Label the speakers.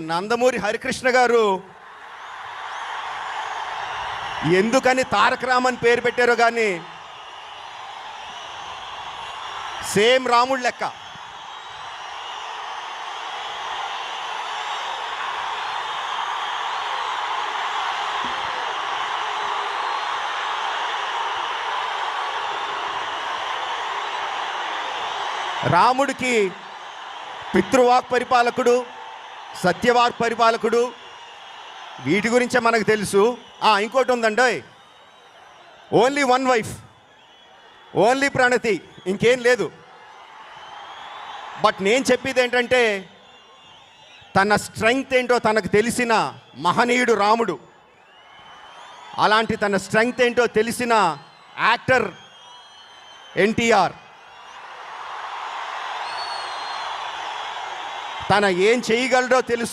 Speaker 1: నందమూరి హరికృష్ణ గారు ఎందుకని తారక రామన్ పేరు పెట్టారో కానీ సేమ్ రాముడు లెక్క. రాముడికి పితృవాక్ పరిపాలకుడు, సత్యవాక్ పరిపాలకుడు, వీటి గురించే మనకు తెలుసు. ఇంకోటి ఉందండి, ఓన్లీ వన్ వైఫ్, ఓన్లీ ప్రణతి, ఇంకేం లేదు. బట్ నేను చెప్పేది ఏంటంటే తన స్ట్రెంగ్త్ ఏంటో తనకు తెలిసిన మహనీయుడు రాముడు. అలాంటి తన స్ట్రెంగ్త్ ఏంటో తెలిసిన యాక్టర్ ఎన్టీఆర్. తన ఏం చేయగలడో తెలుసు.